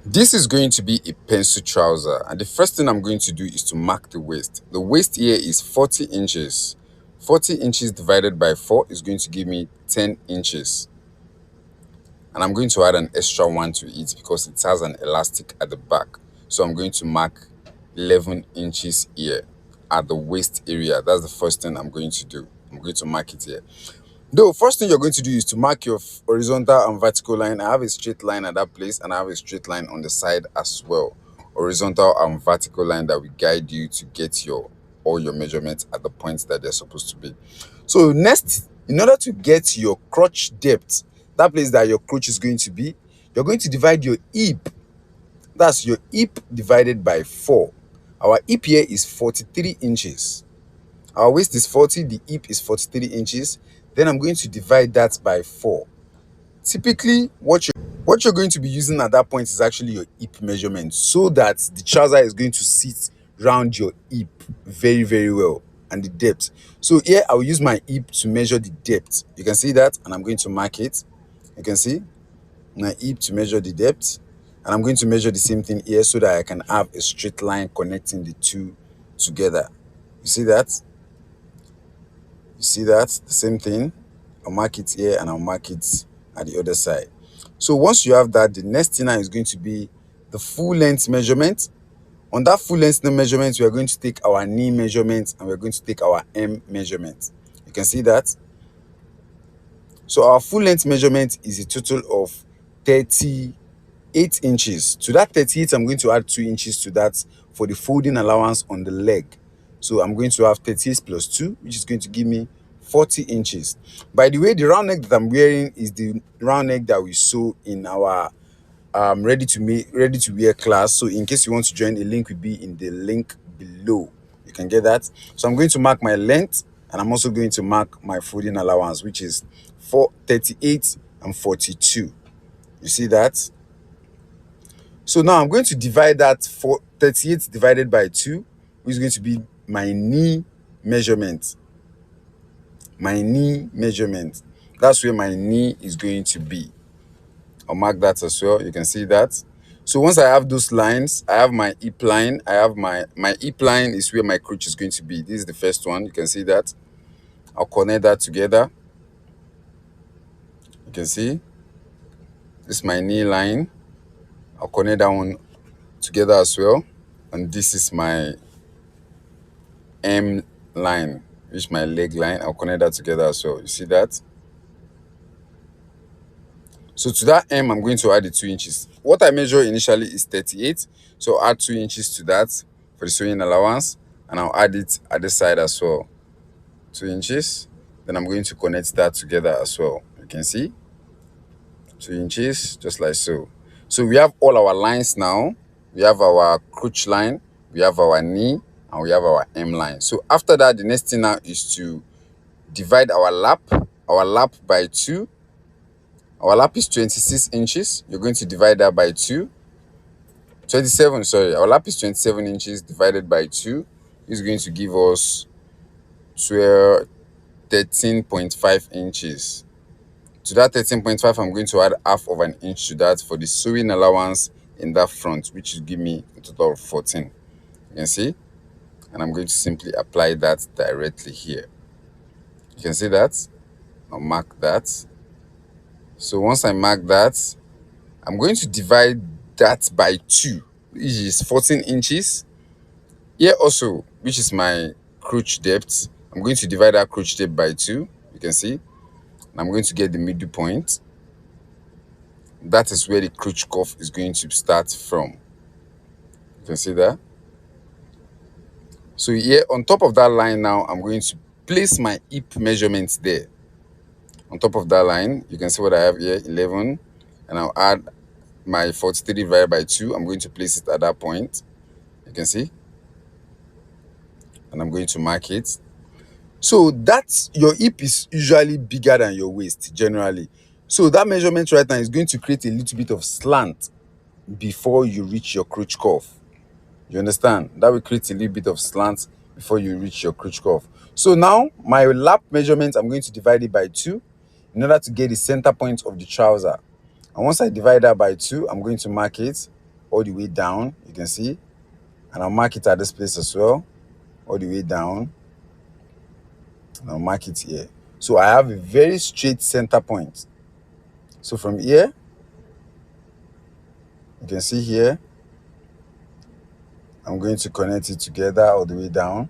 This is going to be a pencil trouser, and the first thing I'm going to do is to mark the waist. The waist here is 40 inches. 40 inches divided by 4 is going to give me 10 inches. And I'm going to add an extra one to it because it has an elastic at the back. So I'm going to mark 11 inches here at the waist area. That's the first thing I'm going to do. I'm going to mark it here. Though, first thing you're going to do is to mark your horizontal and vertical line. I have a straight line at that place and I have a straight line on the side as well. Horizontal and vertical line that will guide you to get all your measurements at the points that they're supposed to be. So next, in order to get your crotch depth, that place that your crotch is going to be, you're going to divide your hip. That's your hip divided by 4. Our hip here is 43 inches. Our waist is 40, the hip is 43 inches. Then I'm going to divide that by 4. Typically, what you're going to be using at that point is actually your hip measurement, so that the trouser is going to sit round your hip very, very well, and the depth. So here I will use my hip to measure the depth. You can see that, and I'm going to mark it. You can see my hip to measure the depth, and I'm going to measure the same thing here so that I can have a straight line connecting the two together. You see that? You see that? The same thing. I'll mark it here and I'll mark it at the other side. So once you have that, the next thing now is going to be the full length measurement. On that full length measurement, we are going to take our knee measurement and we're going to take our M measurement. You can see that. So our full length measurement is a total of 38 inches. To that 38, I'm going to add 2 inches to that for the folding allowance on the leg. So I'm going to have 38 plus 2, which is going to give me 40 inches. By the way, the round neck that I'm wearing is the round neck that we sew in our ready to wear class. So in case you want to join, the link will be in the link below. You can get that. So I'm going to mark my length and I'm also going to mark my folding allowance, which is 38 and 42. You see that? So now I'm going to divide that for 38 divided by 2, which is going to be my knee measurement. My knee measurement. That's where my knee is going to be. I'll mark that as well. You can see that. So once I have those lines, I have my hip line. I have my hip line is where my crotch is going to be. This is the first one. You can see that. I'll connect that together. You can see. This is my knee line. I'll connect that one together as well. And this is my M line, which is my leg line. I'll connect that together as well. You see that? So to that M, I'm going to add the 2 inches. What I measure initially is 38. So I'll add 2 inches to that for the sewing allowance. And I'll add it at the side as well. 2 inches. Then I'm going to connect that together as well. You can see. 2 inches, just like so. So we have all our lines now. We have our crotch line. We have our knee. And we have our M line. So after that, the next thing now is to divide our lap. Our lap by 2. Our lap is 26 inches. You're going to divide that by 2. 27, sorry. Our lap is 27 inches divided by 2. Is going to give us 13.5 inches. To that 13.5, I'm going to add half of an inch to that for the sewing allowance in that front, which will give me a total of 14. You can see? And I'm going to simply apply that directly here. You can see that? I'll mark that. So once I mark that, I'm going to divide that by 2, which is 14 inches. Here also, which is my crotch depth, I'm going to divide that crotch depth by 2. You can see. And I'm going to get the middle point. That is where the crotch cuff is going to start from. You can see that. So here, on top of that line now, I'm going to place my hip measurements there. On top of that line, you can see what I have here, 11. And I'll add my 43 divided by 2. I'm going to place it at that point. You can see. And I'm going to mark it. So that's your hip is usually bigger than your waist generally. So that measurement right now is going to create a little bit of slant before you reach your crotch cuff. You understand? That will create a little bit of slant before you reach your crotch cuff. So now my lap measurement, I'm going to divide it by 2 in order to get the center point of the trouser. And once I divide that by 2, I'm going to mark it. all the way down, you can see, and I'll mark it at this place as well, all the way down, and I'll mark it here. So I have a very straight center point. So from here, you can see here, I'm going to connect it together all the way down.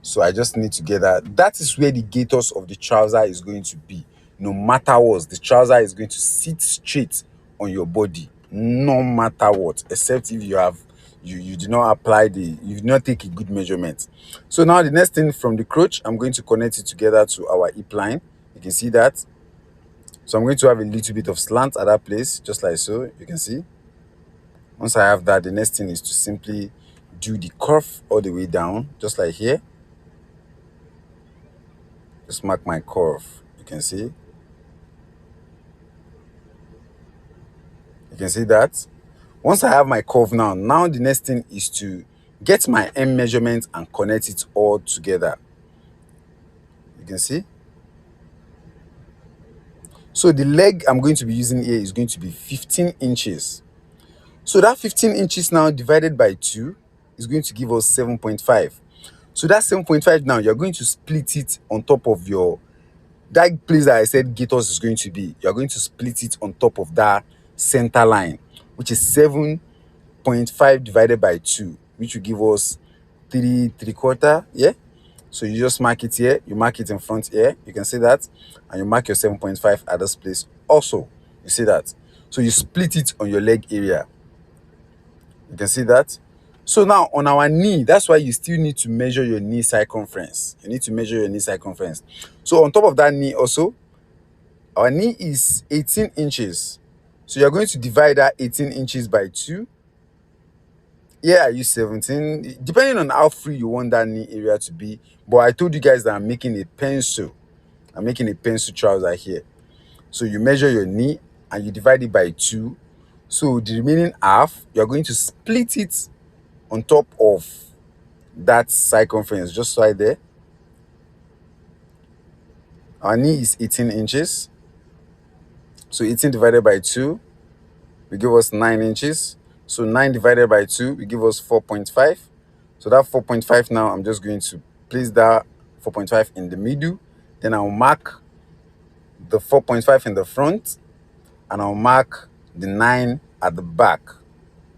So I just need to get that. That is where the gaiters of the trouser is going to be. No matter what, the trouser is going to sit straight on your body, no matter what, except if you have you do not apply you do not take a good measurement. So now the next thing, from the crotch, I'm going to connect it together to our hip line. You can see that. So I'm going to have a little bit of slant at that place, just like so. You can see. Once I have that, the next thing is to simply do the curve all the way down, just like here. Just mark my curve. You can see. You can see that. Once I have my curve now the next thing is to get my M measurement and connect it all together. You can see. So the leg I'm going to be using here is going to be 15 inches. So that 15 inches now divided by 2 is going to give us 7.5. So that 7.5 now, you're going to split it on top of that place that I said gaiters is going to be. You're going to split it on top of that center line, which is 7.5 divided by 2, which will give us 3/4. Yeah. So you just mark it here, you mark it in front here, you can see that, and you mark your 7.5 at this place also. You see that. So you split it on your leg area. You can see that. So now on our knee, that's why you still need to measure your knee circumference. You need to measure your knee circumference. So on top of that knee also, our knee is 18 inches. So you're going to divide that 18 inches by 2. Here I use 17, depending on how free you want that knee area to be. But I told you guys that I'm making a pencil. I'm making a pencil trouser here. So you measure your knee and you divide it by 2. So the remaining half, you're going to split it on top of that circumference, just right there. Our knee is 18 inches. So 18 divided by 2 will give us 9 inches. So 9 divided by 2 will give us 4.5. So that 4.5 now, I'm just going to place that 4.5 in the middle. Then I'll mark the 4.5 in the front, and I'll mark the 9 at the back.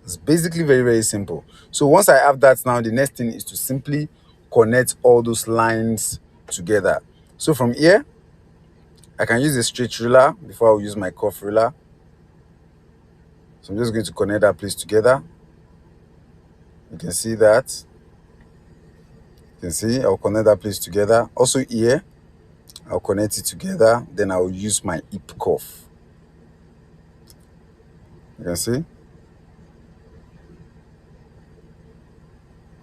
It's basically very, very simple. So once I have that now, the next thing is to simply connect all those lines together. So from here, I can use a straight ruler before I use my curve ruler. So I'm just going to connect that place together. You can see that. You can see I'll connect that place together. Also here, I'll connect it together. Then I'll use my hip cuff. You can see.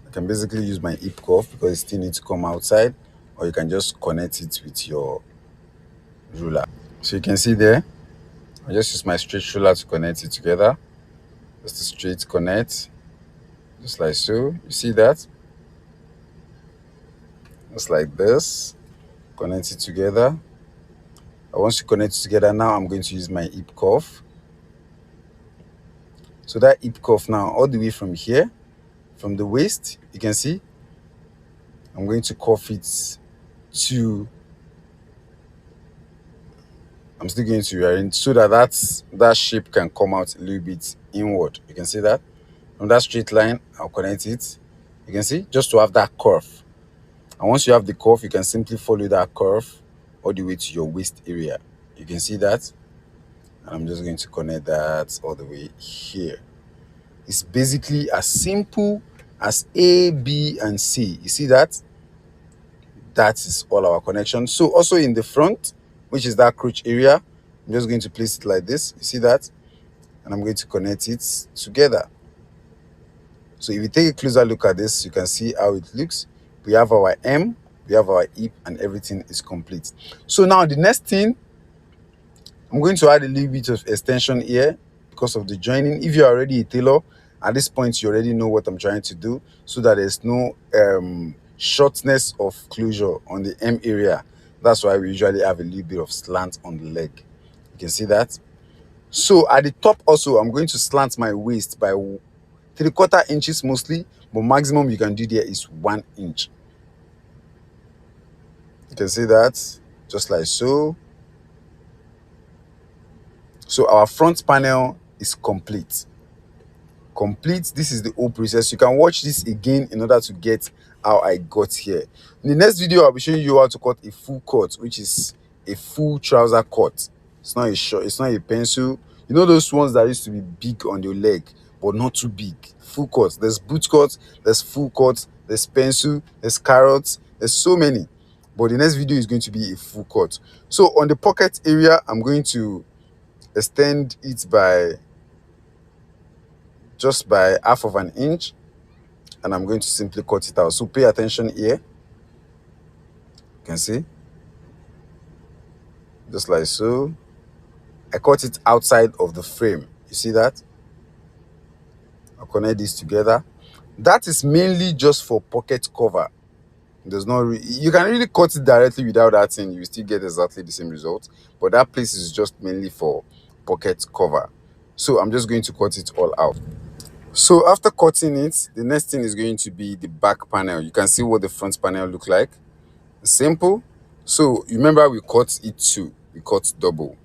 I can basically use my hip cuff because it still needs to come outside, or you can just connect it with your ruler. So you can see there, I just use my straight ruler to connect it together. Just a straight connect, just like so. You see that? Just like this. Connect it together. And once you connect it together, now I'm going to use my hip cuff. So that hip cuff now, all the way from here, from the waist, you can see, I'm going to cuff it to, I'm still going to rearrange so that that shape can come out a little bit inward. You can see that. From that straight line, I'll connect it. You can see, just to have that curve. And once you have the curve, you can simply follow that curve all the way to your waist area. You can see that. And I'm just going to connect that all the way here. It's basically as simple as A, B, and C. You see that? That is all our connection. So also in the front, which is that crotch area, I'm just going to place it like this. You see that? And I'm going to connect it together. So if you take a closer look at this, you can see how it looks. We have our M, we have our hip, and everything is complete. So now the next thing, I'm going to add a little bit of extension here because of the joining. If you're already a tailor, at this point you already know what I'm trying to do, so that there's no shortness of closure on the M area. That's why we usually have a little bit of slant on the leg. You can see that. So at the top also, I'm going to slant my waist by 3/4 inches mostly, but maximum you can do there is 1 inch. You can see that, just like so. So our front panel is complete. This is the whole process. You can watch this again in order to get how I got here. In the next video, I'll be showing you how to cut a full cut, which is a full trouser cut. It's not a short, it's not a pencil. You know those ones that used to be big on your leg but not too big? Full cut. There's boot cut, there's full cut, there's pencil, there's carrots, there's so many. But the next video is going to be a full cut. So on the pocket area, I'm going to extend it by just by 1/2 inch, and I'm going to simply cut it out. So pay attention here. You can see, just like so. I cut it outside of the frame. You see that? I'll connect these together. That is mainly just for pocket cover. There's no you can really cut it directly without that thing, you still get exactly the same result, but that place is just mainly for pocket cover. So I'm just going to cut it all out. So after cutting it, the next thing is going to be the back panel. You can see what the front panel look like. Simple. So you remember we cut it two, we cut double.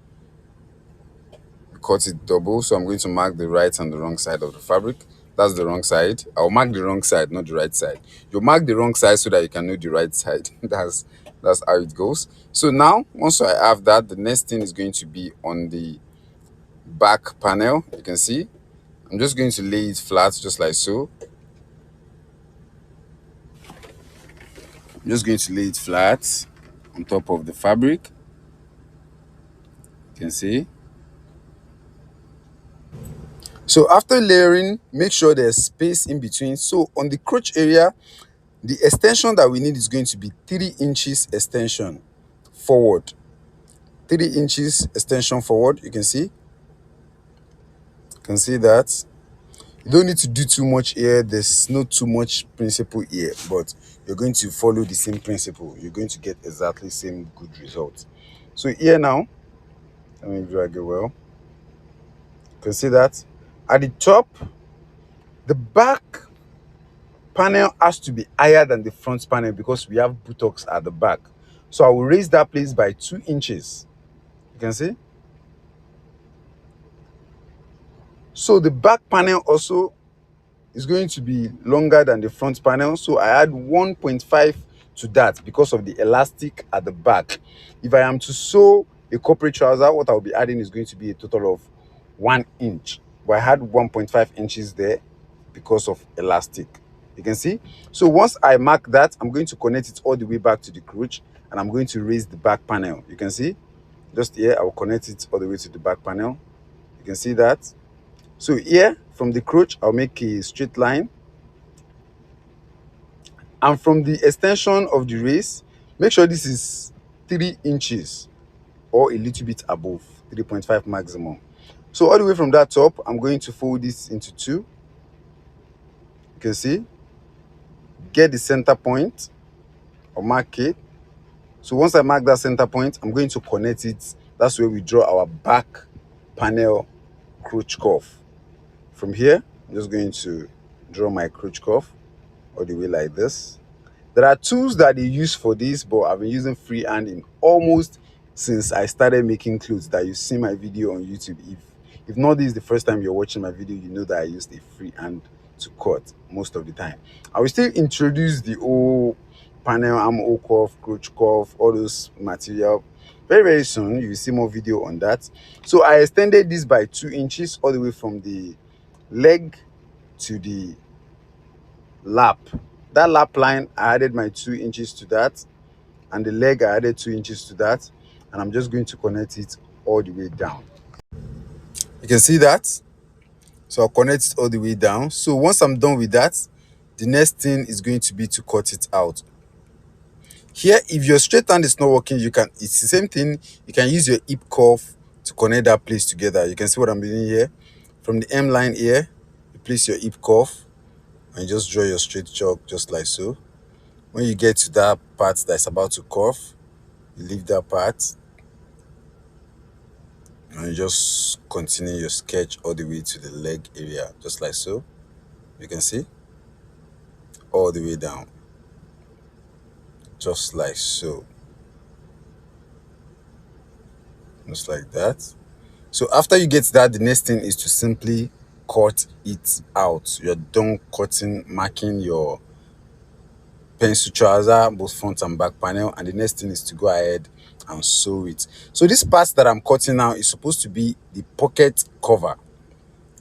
Cut it double. So I'm going to mark the right and the wrong side of the fabric. That's the wrong side. I'll mark the wrong side, not the right side. You mark the wrong side so that you can know the right side. That's how it goes. So now, once I have that, the next thing is going to be on the back panel. You can see I'm just going to lay it flat, just like so. I'm just going to lay it flat on top of the fabric. You can see. So after layering, make sure there's space in between. So on the crotch area, the extension that we need is going to be 3 inches extension forward. 3 inches extension forward. You can see. You can see that. You don't need to do too much here. There's not too much principle here, but you're going to follow the same principle. You're going to get exactly the same good result. So here now, let me drag it well. You can see that at the top, the back panel has to be higher than the front panel because we have buttocks at the back. So I will raise that place by 2 inches. You can see. So the back panel also is going to be longer than the front panel. So I add 1.5 to that because of the elastic at the back. If I am to sew a corporate trouser, what I'll be adding is going to be a total of 1 inch. But I had 1.5 inches there because of elastic. You can see. So once I mark that, I'm going to connect it all the way back to the crotch, and I'm going to raise the back panel. You can see. Just here, I will connect it all the way to the back panel. You can see that. So here, from the crotch, I'll make a straight line. And from the extension of the raise, make sure this is 3 inches or a little bit above, 3.5 maximum. So all the way from that top, I'm going to fold this into 2. You can see. Get the center point or mark it. So once I mark that center point, I'm going to connect it. That's where we draw our back panel crotch cuff. From here, I'm just going to draw my crotch cuff all the way like this. There are tools that they use for this, but I've been using freehand in almost since I started making clothes that you see my video on YouTube. If not this is the first time you're watching my video, you know that I used a freehand to cut most of the time. I will still introduce the whole panel, armhole cuff, crotch cuff, all those material very, very soon. You will see more video on that. So I extended this by 2 inches all the way from the leg to the lap. That lap line, I added my 2 inches to that, and the leg I added 2 inches to that, and I'm just going to connect it all the way down. You can see that. So I'll connect it all the way down. So once I'm done with that, the next thing is going to be to cut it out. Here, if your straight hand is not working, it's the same thing. You can use your hip cuff to connect that place together. You can see what I'm doing here. From the M line here, you place your hip cuff and you just draw your straight chalk just like so. When you get to that part that's about to curve, you leave that part. And you just continue your sketch all the way to the leg area, just like so. You can see all the way down, just like so, just like that. So after you get that, the next thing is to simply cut it out. You're done cutting, marking your pencil trouser, both front and back panel, and the next thing is to go ahead and sew it. So this part that I'm cutting now is supposed to be the pocket cover.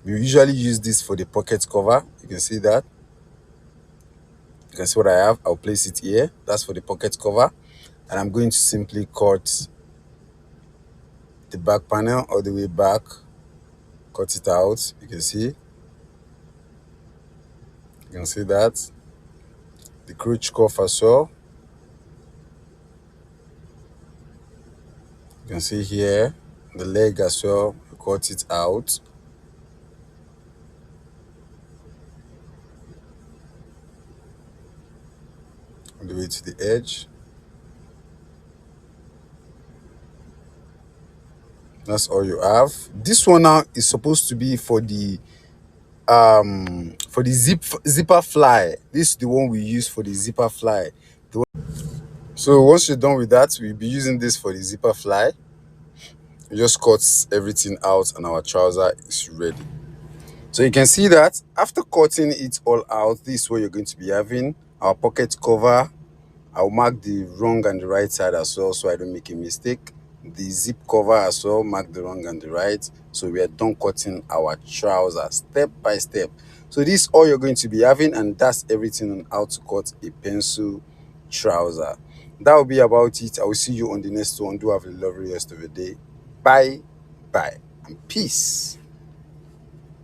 We usually use this for the pocket cover. You can see that. You can see what I have. I'll place it here. That's for the pocket cover. And I'm going to simply cut the back panel all the way back. Cut it out. You can see. You can see that. The crotch cuff as well. You can see here. The leg as well. You cut it out. All the way to the edge. That's all you have. This one now is supposed to be for the zipper fly. This is the one we use for the zipper fly. So once you're done with that, we'll be using this for the zipper fly. We just cut everything out and our trouser is ready. So you can see that after cutting it all out, this is what you're going to be having. Our pocket cover. I'll mark the wrong and the right side as well so I don't make a mistake. The zip cover as well, mark the wrong and the right. So we are done cutting our trouser step by step. So this is all you're going to be having, and that's everything on how to cut a pencil trouser. That will be about it. I will see you on the next one. Do have a lovely rest of your day. Bye, bye, and peace.